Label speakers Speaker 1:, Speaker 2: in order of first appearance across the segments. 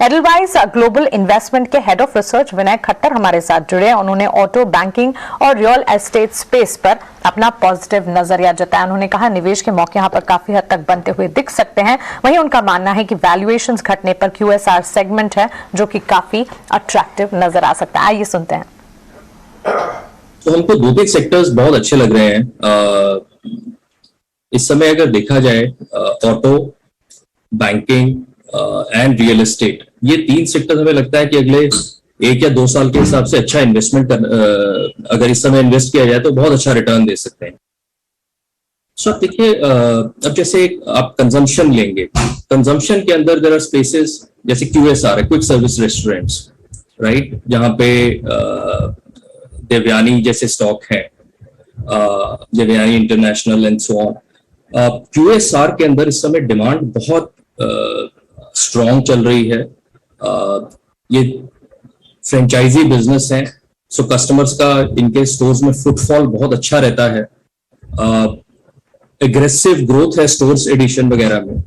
Speaker 1: Edelweiss global investment के head of research विनय खट्टर हमारे साथ जुड़े हैं। उन्होंने ऑटो, बैंकिंग और रियल एस्टेट स्पेस पर अपना पॉजिटिव नजरिया जताया। उन्होंने कहा निवेश के मौके यहां पर काफी हद तक बनते हुए दिख सकते हैं। वहीं उनका मानना है कि वैल्यूएशंस घटने पर QSR सेगमेंट है जो कि काफी अट्रैक्टिव नजर आ सकता है। आइए सुनते हैं।
Speaker 2: तो हमको दो तीन सेक्टर्स बहुत अच्छे लग रहे हैं इस समय। अगर देखा जाए auto, banking and real estate, ये तीन सेक्टर हमें लगता है कि अगले 1 या 2 साल के हिसाब से अच्छा इन्वेस्टमेंट अगर इस समय इन्वेस्ट किया जाए तो बहुत अच्छा रिटर्न दे सकते हैं। सो आप देखिए, अब जैसे आप कंजम्पशन लेंगे, कंजम्पशन के अंदर देयर आर स्पेसेस जैसे QSR है, क्विक सर्विस रेस्टोरेंट्स, राइट, जहां पे देवयानी जैसे स्टॉक है, Devyani international and so on. QSR के अंदर इस समय डिमांड बहुत स्ट्रॉन्ग चल रही है। ये फ्रेंचाइजी बिजनेस है, सो कस्टमर्स का इनके स्टोर्स में फुटफॉल बहुत अच्छा रहता है। एग्रेसिव ग्रोथ है स्टोर्स एडिशन वगैरह में।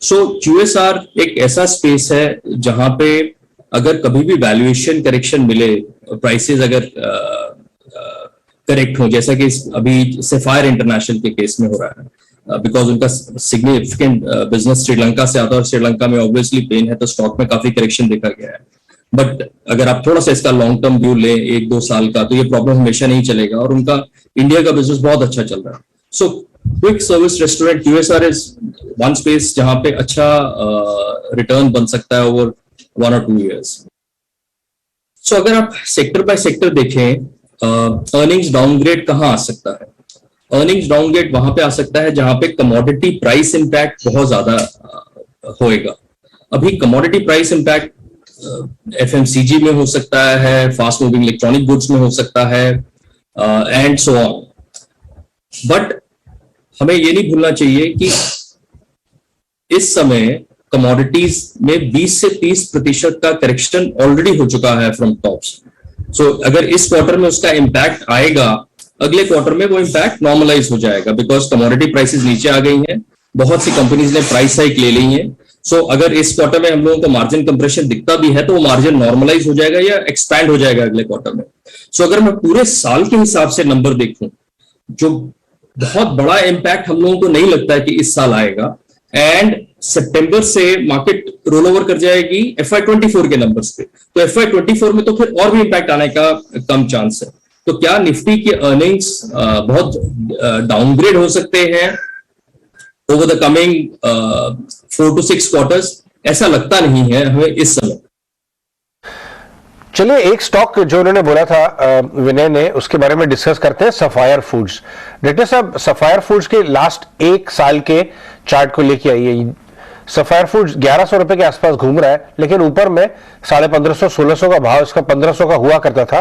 Speaker 2: सो QSR एक ऐसा स्पेस है जहां पे अगर कभी भी वैल्यूएशन करेक्शन मिले, प्राइसेस अगर करेक्ट हो, जैसा कि अभी सफायर इंटरनेशनल के केस में हो रहा है, बिकॉज उनका सिग्निफिकेंट बिजनेस श्रीलंका से आता है और श्रीलंका में ऑब्वियसली पेन है, तो स्टॉक में काफी करेक्शन देखा गया है। बट अगर आप थोड़ा सा इसका लॉन्ग टर्म व्यू लें 1-2 साल का, तो ये प्रॉब्लम हमेशा नहीं चलेगा और उनका इंडिया का बिजनेस बहुत अच्छा चल रहा है। So quick service restaurant QSR is one space जहां पे अच्छा रिटर्न बन सकता है ओवर 1 or 2 years। सो अगर आप सेक्टर बाय सेक्टर देखें, अर्निंग्स डाउनग्रेड कहाँ आ सकता है? अर्निंग्स डाउनग्रेड वहां पे आ सकता है जहां पे कमोडिटी प्राइस इंपैक्ट बहुत ज्यादा होएगा। अभी कमोडिटी प्राइस इंपैक्ट FMCG में हो सकता है, फास्ट मूविंग इलेक्ट्रॉनिक गुड्स में हो सकता है एंड सो ऑन। बट हमें ये नहीं भूलना चाहिए कि इस समय कमोडिटीज में 20 से 30% का करेक्शन ऑलरेडी हो चुका है फ्रॉम टॉप्स। सो अगर इस क्वार्टर में उसका इंपैक्ट आएगा, अगले क्वार्टर में वो इंपैक्ट नॉर्मलाइज हो जाएगा, बिकॉज कमोडिटी प्राइसेस नीचे आ गई हैं, बहुत सी कंपनीज ने प्राइस हाइक ले ली है। सो अगर इस क्वार्टर में हम लोगों को मार्जिन कंप्रेशन दिखता भी है तो वो मार्जिन नॉर्मलाइज हो जाएगा या एक्सपैंड हो जाएगा अगले क्वार्टर में। सो अगर मैं पूरे साल के हिसाब से नंबर देखूं, जो बहुत बड़ा इंपैक्ट हम लोगों को नहीं लगता है कि इस साल आएगा, एंड सितंबर से मार्केट रोल ओवर कर जाएगी FY24 के नंबर्स पे, तो FY24 में तो फिर और भी इंपैक्ट आने का कम चांस है। तो क्या निफ्टी के अर्निंग्स बहुत डाउनग्रेड हो सकते हैं over the coming 4 to 6 quarters? ऐसा लगता नहीं है हमें इस समय।
Speaker 3: चलिए एक स्टॉक जो उन्होंने बोला था विनय ने, उसके बारे में डिस्कस करते हैं, सफायर फूड्स। डायरेक्टर साहब, सफायर फूड्स के लास्ट 1 साल के चार्ट को लेके आइए। सफायर फूड्स 1100 रुपए के आसपास घूम रहा है, लेकिन ऊपर में 1550-1600 का भाव इसका 1500 का हुआ करता था।